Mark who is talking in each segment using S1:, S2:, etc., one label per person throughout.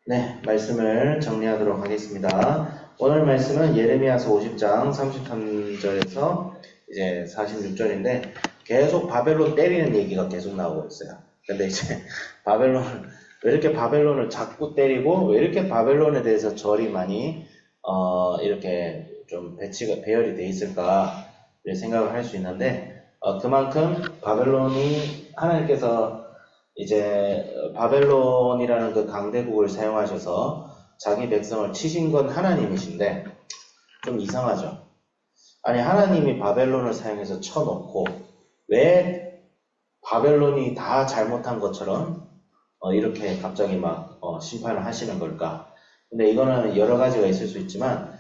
S1: 네, 말씀을 정리하도록 하겠습니다. 오늘 말씀은 예레미야서 50장 33절에서 이제 46절인데 계속 바벨론 때리는 얘기가 계속 나오고 있어요. 근데 이제 왜 이렇게 바벨론을 자꾸 때리고 왜 이렇게 바벨론에 대해서 절이 많이 이렇게 좀 배열이 돼 있을까 생각을 할 수 있는데 그만큼 바벨론이 하나님께서 이제 바벨론이라는 그 강대국을 사용하셔서 자기 백성을 치신 건 하나님이신데 좀 이상하죠. 아니 하나님이 바벨론을 사용해서 쳐놓고 왜 바벨론이 다 잘못한 것처럼 이렇게 갑자기 막 심판을 하시는 걸까? 근데 이거는 여러 가지가 있을 수 있지만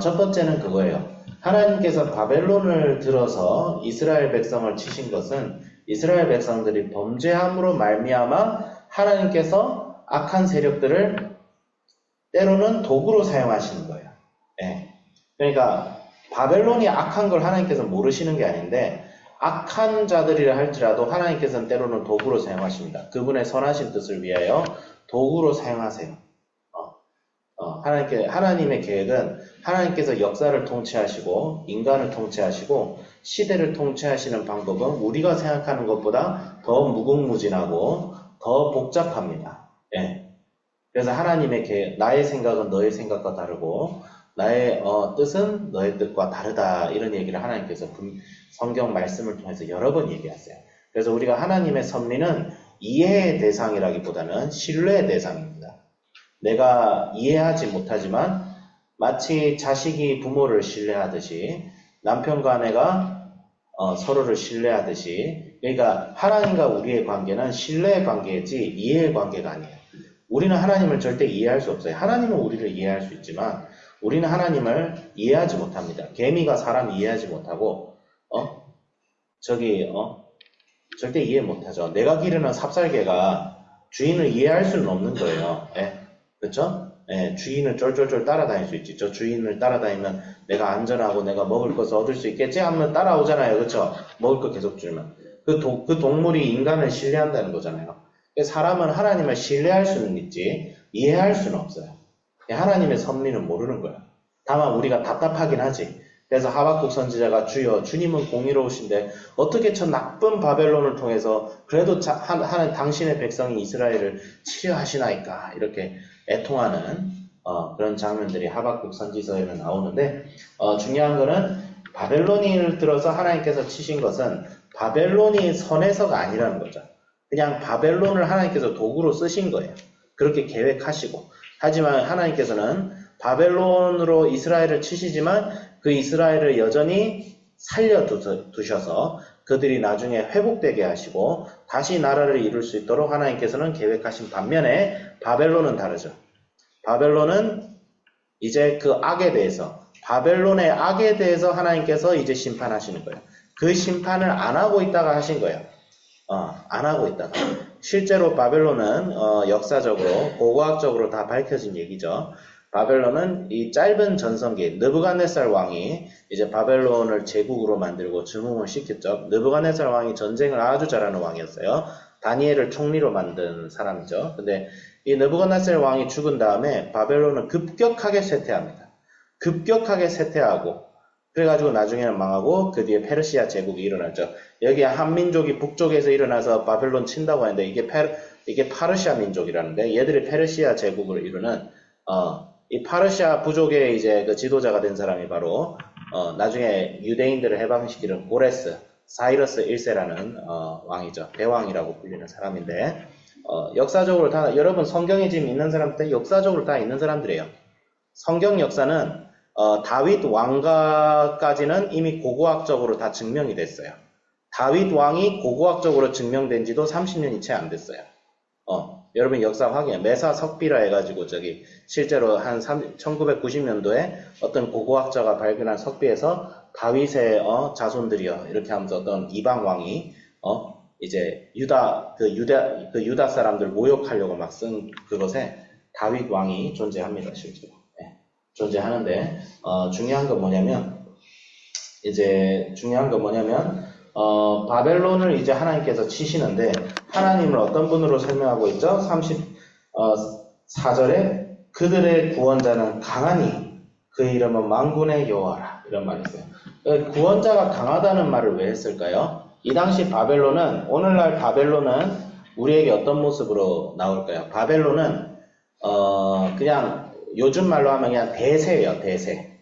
S1: 첫 번째는 그거예요. 하나님께서 바벨론을 들어서 이스라엘 백성을 치신 것은 이스라엘 백성들이 범죄함으로 말미암아 하나님께서 악한 세력들을 때로는 도구로 사용하시는 거예요. 예. 그러니까 바벨론이 악한 걸 하나님께서 모르시는 게 아닌데 악한 자들이라 할지라도 하나님께서는 때로는 도구로 사용하십니다. 그분의 선하신 뜻을 위하여 도구로 사용하세요. 하나님의 계획은 하나님께서 역사를 통치하시고 인간을 통치하시고 시대를 통치하시는 방법은 우리가 생각하는 것보다 더 무궁무진하고 더 복잡합니다. 예. 그래서 하나님의 계획, 나의 생각은 너의 생각과 다르고 나의 뜻은 너의 뜻과 다르다 이런 얘기를 하나님께서 성경 말씀을 통해서 여러 번 얘기하세요. 그래서 우리가 하나님의 섭리는 이해의 대상이라기보다는 신뢰의 대상입니다. 내가 이해하지 못하지만 마치 자식이 부모를 신뢰하듯이 남편과 아내가 서로를 신뢰하듯이 그러니까 하나님과 우리의 관계는 신뢰의 관계이지 이해의 관계가 아니에요. 우리는 하나님을 절대 이해할 수 없어요. 하나님은 우리를 이해할 수 있지만 우리는 하나님을 이해하지 못합니다. 개미가 사람 이해하지 못하고 절대 이해 못하죠. 내가 기르는 삽살개가 주인을 이해할 수는 없는 거예요. 예? 그렇죠? 예, 주인을 쫄쫄쫄 따라다닐 수 있지. 저 주인을 따라다니면 내가 안전하고 내가 먹을 것을 얻을 수 있겠지 하면 따라오잖아요. 그렇죠? 먹을 거 계속 주면. 그 동물이 인간을 신뢰한다는 거잖아요. 사람은 하나님을 신뢰할 수는 있지 이해할 수는 없어요. 하나님의 섭리는 모르는 거야. 다만 우리가 답답하긴 하지. 그래서 하박국 선지자가 주여 주님은 공의로우신데 어떻게 저 나쁜 바벨론을 통해서 그래도 하나님 당신의 백성이 이스라엘을 치료하시나이까 이렇게 애통하는 그런 장면들이 하박국 선지서에는 나오는데 중요한 거는 바벨론을 들어서 하나님께서 치신 것은 바벨론이 선해서가 아니라는 거죠. 그냥 바벨론을 하나님께서 도구로 쓰신 거예요. 그렇게 계획하시고 하지만 하나님께서는 바벨론으로 이스라엘을 치시지만 그 이스라엘을 여전히 살려두셔서 그들이 나중에 회복되게 하시고 다시 나라를 이룰 수 있도록 하나님께서는 계획하신 반면에 바벨론은 다르죠. 바벨론은 이제 그 악에 대해서 바벨론의 악에 대해서 하나님께서 이제 심판하시는 거예요. 그 심판을 안 하고 있다가 하신 거예요. 안 하고 있다가. 실제로 바벨론은 역사적으로 고고학적으로 다 밝혀진 얘기죠. 바벨론은 이 짧은 전성기 느부갓네살 왕이 이제 바벨론을 제국으로 만들고 증흥을 시켰죠. 느부갓네살 왕이 전쟁을 아주 잘하는 왕이었어요. 다니엘을 총리로 만든 사람이죠. 근데 이 느부갓네살 왕이 죽은 다음에 바벨론은 급격하게 쇠퇴합니다. 급격하게 쇠퇴하고 그래가지고 나중에는 망하고 그 뒤에 페르시아 제국이 일어났죠. 여기 한민족이 북쪽에서 일어나서 바벨론 친다고 하는데 이게 파르시아 민족이라는데 얘들이 페르시아 제국을 이루는 이 파르시아 부족의 이제 그 지도자가 된 사람이 바로 나중에 유대인들을 해방시키는 고레스 사이러스 1세라는 왕이죠. 대왕이라고 불리는 사람인데 역사적으로 다 여러분 성경에 지금 있는 사람들 역사적으로 다 있는 사람들이에요. 성경 역사는 다윗 왕가까지는 이미 고고학적으로 다 증명이 됐어요. 다윗 왕이 고고학적으로 증명된 지도 30년이 채 안 됐어요. 여러분 역사 확인, 메사 석비라 해가지고 저기 실제로 한 1990년도에 어떤 고고학자가 발견한 석비에서 다윗의 자손들이요 이렇게 하면서 어떤 이방 왕이 이제 유다 사람들 모욕하려고 막 쓴 그것에 다윗 왕이 존재합니다 실제로. 존재하는데 중요한 건 뭐냐면 바벨론을 이제 하나님께서 치시는데 하나님을 어떤 분으로 설명하고 있죠? 4절에 그들의 구원자는 강하니 그 이름은 만군의 여호와라. 이런 말이 있어요. 구원자가 강하다는 말을 왜 했을까요? 이 당시 바벨론은, 오늘날 바벨론은 우리에게 어떤 모습으로 나올까요? 바벨론은 그냥 요즘 말로 하면 그냥 대세예요. 대세.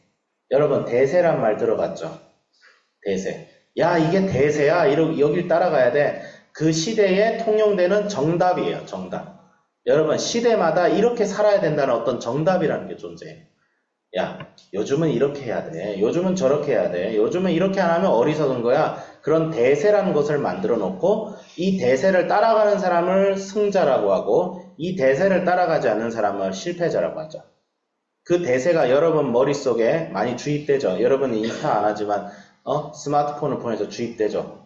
S1: 여러분 대세란 말 들어봤죠? 대세. 야, 이게 대세야. 여길 따라가야 돼. 그 시대에 통용되는 정답이에요. 정답. 여러분 시대마다 이렇게 살아야 된다는 어떤 정답이라는 게 존재해요. 야, 요즘은 이렇게 해야 돼. 요즘은 저렇게 해야 돼. 요즘은 이렇게 안 하면 어리석은 거야. 그런 대세라는 것을 만들어 놓고 이 대세를 따라가는 사람을 승자라고 하고 이 대세를 따라가지 않는 사람을 실패자라고 하죠. 그 대세가 여러분 머릿속에 많이 주입되죠. 여러분이 인스타 안 하지만 스마트폰을 보내서 주입되죠.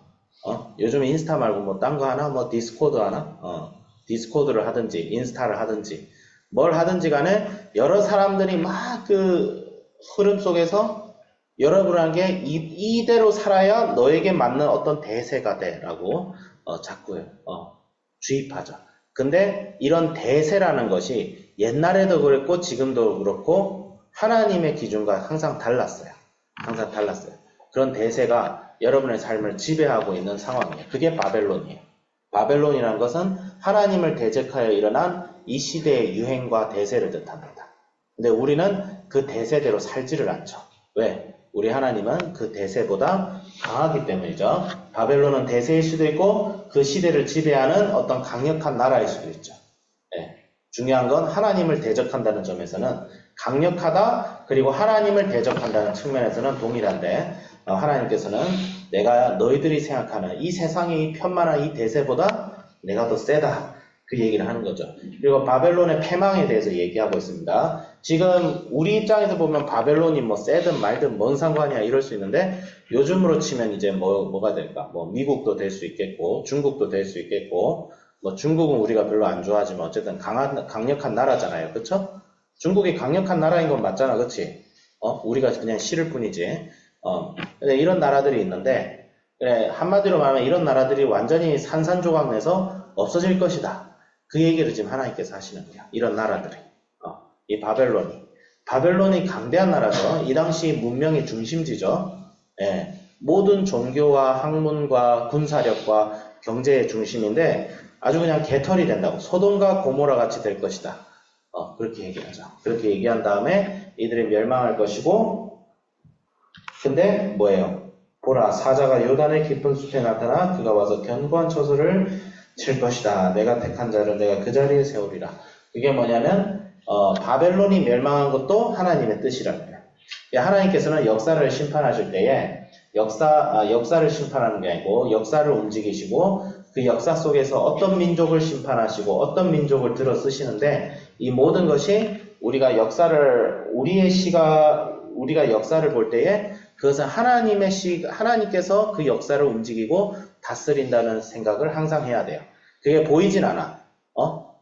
S1: 요즘 인스타 말고 뭐 딴 거 하나? 뭐 디스코드 하나? 디스코드를 하든지 인스타를 하든지 뭘 하든지 간에 여러 사람들이 막 그 흐름 속에서 여러분에게 이대로 살아야 너에게 맞는 어떤 대세가 돼라고 자꾸 주입하죠. 근데 이런 대세라는 것이 옛날에도 그랬고 지금도 그렇고 하나님의 기준과 항상 달랐어요. 항상 달랐어요. 그런 대세가 여러분의 삶을 지배하고 있는 상황이에요. 그게 바벨론이에요. 바벨론이라는 것은 하나님을 대적하여 일어난 이 시대의 유행과 대세를 뜻합니다. 근데 우리는 그 대세대로 살지를 않죠. 왜? 우리 하나님은 그 대세보다 강하기 때문이죠. 바벨론은 대세일 수도 있고 그 시대를 지배하는 어떤 강력한 나라일 수도 있죠. 네. 중요한 건 하나님을 대적한다는 점에서는 강력하다 그리고 하나님을 대적한다는 측면에서는 동일한데 하나님께서는 내가 너희들이 생각하는 이 세상의 편만한 이 대세보다 내가 더 세다. 그 얘기를 하는 거죠. 그리고 바벨론의 패망에 대해서 얘기하고 있습니다. 지금 우리 입장에서 보면 바벨론이 뭐 세든 말든 뭔 상관이야 이럴 수 있는데 요즘으로 치면 이제 뭐가 될까? 뭐 미국도 될 수 있겠고 중국도 될 수 있겠고 뭐 중국은 우리가 별로 안 좋아하지만 어쨌든 강력한 나라잖아요. 그쵸? 중국이 강력한 나라인 건 맞잖아. 그치? 우리가 그냥 싫을 뿐이지. 근데 이런 나라들이 있는데 그래, 한마디로 말하면 이런 나라들이 완전히 산산조각 내서 없어질 것이다. 그 얘기를 지금 하나님께서 하시는 거야. 이런 나라들이. 이 바벨론이 강대한 나라죠. 이 당시 문명의 중심지죠. 예, 모든 종교와 학문과 군사력과 경제의 중심인데 아주 그냥 개털이 된다고. 소돔과 고모라 같이 될 것이다. 그렇게 얘기하죠. 그렇게 얘기한 다음에 이들이 멸망할 것이고 근데 뭐예요? 보라, 사자가 요단의 깊은 숲에 나타나 그가 와서 견고한 처소를 칠 것이다. 내가 택한 자를 내가 그 자리에 세우리라. 그게 뭐냐면 바벨론이 멸망한 것도 하나님의 뜻이라는 거예요. 하나님께서는 역사를 심판하실 때에 역사를 심판하는 게 아니고 역사를 움직이시고 그 역사 속에서 어떤 민족을 심판하시고 어떤 민족을 들어 쓰시는데 이 모든 것이 우리가 역사를 우리가 역사를 볼 때에 그것은 하나님께서 그 역사를 움직이고 다스린다는 생각을 항상 해야 돼요. 그게 보이진 않아.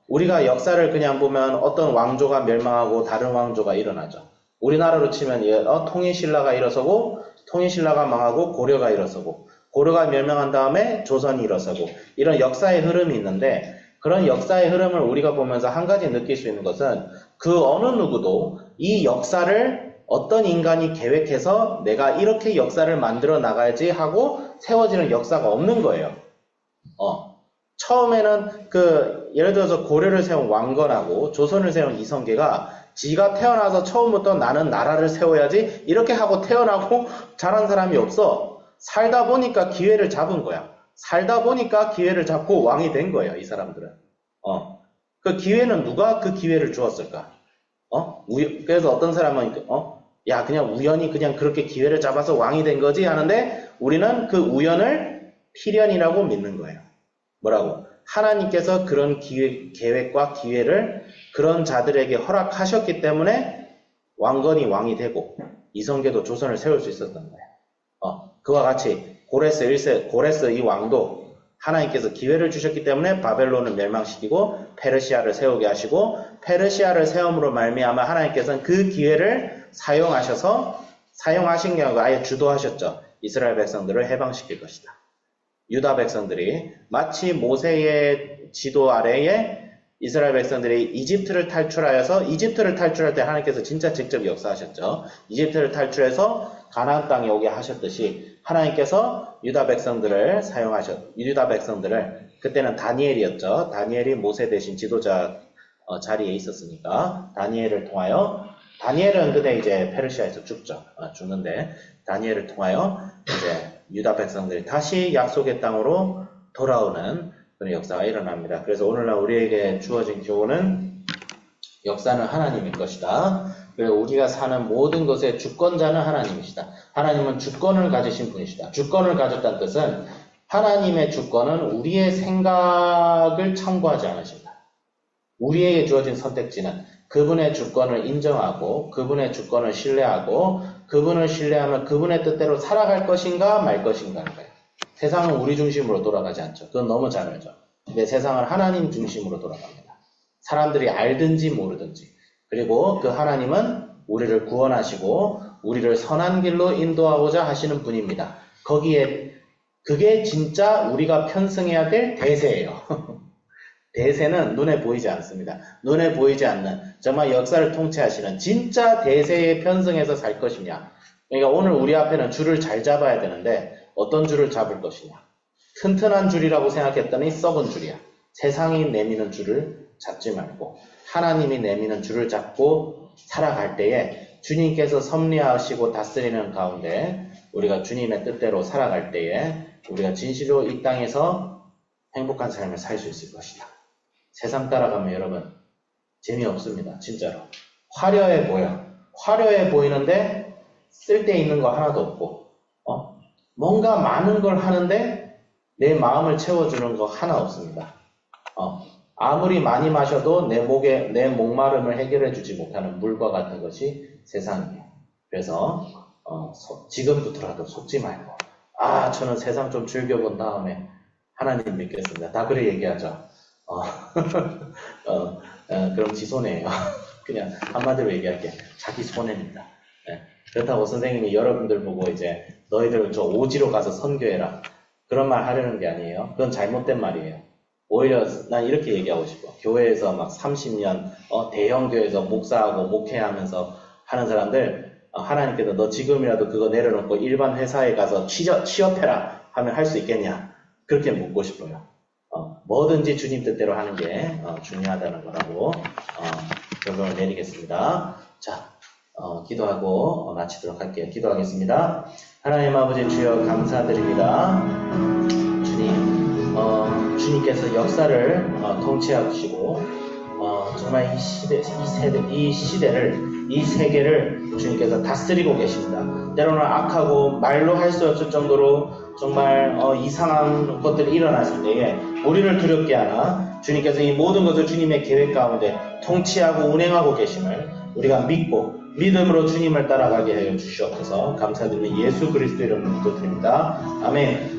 S1: 우리가 역사를 그냥 보면 어떤 왕조가 멸망하고 다른 왕조가 일어나죠. 우리나라로 치면 통일신라가 일어서고 통일신라가 망하고 고려가 일어서고 고려가 멸망한 다음에 조선이 일어서고 이런 역사의 흐름이 있는데 그런 역사의 흐름을 우리가 보면서 한 가지 느낄 수 있는 것은 그 어느 누구도 이 역사를 어떤 인간이 계획해서 내가 이렇게 역사를 만들어 나가야지 하고 세워지는 역사가 없는 거예요. 처음에는 예를 들어서 고려를 세운 왕건하고 조선을 세운 이성계가 지가 태어나서 처음부터 나는 나라를 세워야지 이렇게 하고 태어나고 자란 사람이 없어. 살다 보니까 기회를 잡은 거야. 살다 보니까 기회를 잡고 왕이 된 거예요, 이 사람들은. 그 기회는 누가 그 기회를 주었을까? 그래서 어떤 사람은 야, 그냥 우연히 그냥 그렇게 기회를 잡아서 왕이 된 거지 하는데 우리는 그 우연을 필연이라고 믿는 거예요. 뭐라고? 하나님께서 그런 계획과 기회를 그런 자들에게 허락하셨기 때문에 왕건이 왕이 되고 이성계도 조선을 세울 수 있었던 거예요. 그와 같이 고레스 이 왕도 하나님께서 기회를 주셨기 때문에 바벨론을 멸망시키고 페르시아를 세우게 하시고 페르시아를 세움으로 말미암아 하나님께서는 그 기회를 사용하신 게 아니고 아예 주도하셨죠. 이스라엘 백성들을 해방시킬 것이다. 유다 백성들이 마치 모세의 지도 아래에 이스라엘 백성들이 이집트를 탈출하여서 이집트를 탈출할 때 하나님께서 진짜 직접 역사하셨죠. 이집트를 탈출해서 가나안 땅에 오게 하셨듯이 하나님께서 유다 백성들을 그때는 다니엘이었죠. 다니엘이 모세 대신 지도자 자리에 있었으니까 다니엘을 통하여 다니엘은 그때 이제 페르시아에서 죽는데 다니엘을 통하여 이제 유다 백성들이 다시 약속의 땅으로 돌아오는 그런 역사가 일어납니다. 그래서 오늘날 우리에게 주어진 교훈은 역사는 하나님일 것이다. 그리고 우리가 사는 모든 것의 주권자는 하나님이시다. 하나님은 주권을 가지신 분이시다. 주권을 가졌다는 뜻은 하나님의 주권은 우리의 생각을 참고하지 않으신다. 우리에게 주어진 선택지는 그분의 주권을 인정하고 그분의 주권을 신뢰하고 그분을 신뢰하면 그분의 뜻대로 살아갈 것인가 말 것인가인 거예요. 세상은 우리 중심으로 돌아가지 않죠. 그건 너무 잘 알죠. 근데 세상은 하나님 중심으로 돌아갑니다. 사람들이 알든지 모르든지. 그리고 그 하나님은 우리를 구원하시고 우리를 선한 길로 인도하고자 하시는 분입니다. 그게 진짜 우리가 편승해야 될 대세예요. 대세는 눈에 보이지 않습니다. 눈에 보이지 않는 정말 역사를 통치하시는 진짜 대세에 편승해서 살 것이냐. 그러니까 오늘 우리 앞에는 줄을 잘 잡아야 되는데 어떤 줄을 잡을 것이냐. 튼튼한 줄이라고 생각했더니 썩은 줄이야. 세상이 내미는 줄을 잡지 말고 하나님이 내미는 줄을 잡고 살아갈 때에 주님께서 섭리하시고 다스리는 가운데 우리가 주님의 뜻대로 살아갈 때에 우리가 진실로 이 땅에서 행복한 삶을 살 수 있을 것이다. 세상 따라가면 여러분 재미없습니다. 진짜로. 화려해 보여. 화려해 보이는데 쓸데있는 거 하나도 없고 뭔가 많은 걸 하는데 내 마음을 채워주는 거 하나 없습니다. 아무리 많이 마셔도 내 목마름을 해결해 주지 못하는 물과 같은 것이 세상이에요. 그래서 지금부터라도 속지 말고 저는 세상 좀 즐겨본 다음에 하나님 믿겠습니다. 다 그래 얘기하죠. 그럼 지 손해예요. 그냥 한마디로 얘기할게. 자기 손해입니다. 네. 그렇다고 선생님이 여러분들 보고 이제 너희들 저 오지로 가서 선교해라. 그런 말 하려는 게 아니에요. 그건 잘못된 말이에요. 오히려 난 이렇게 얘기하고 싶어. 교회에서 막 30년 대형 교회에서 목사하고 목회하면서 하는 사람들 하나님께서 너 지금이라도 그거 내려놓고 일반 회사에 가서 취업해라 하면 할 수 있겠냐? 그렇게 묻고 싶어요. 뭐든지 주님 뜻대로 하는 게 중요하다는 거라고 결론을 내리겠습니다. 자, 기도하고 마치도록 할게요. 기도하겠습니다. 하나님 아버지 주여 감사드립니다. 주님, 주님께서 역사를 통치하시고 정말 이 시대를 이 세계를 주님께서 다스리고 계십니다. 때로는 악하고 말로 할 수 없을 정도로 정말 이상한 것들이 일어났을 때에 우리를 두렵게 하나 주님께서 이 모든 것을 주님의 계획 가운데 통치하고 운행하고 계심을 우리가 믿고 믿음으로 주님을 따라가게 하여 주시옵소서. 감사드리며 예수 그리스도 이름으로 기도드립니다. 아멘.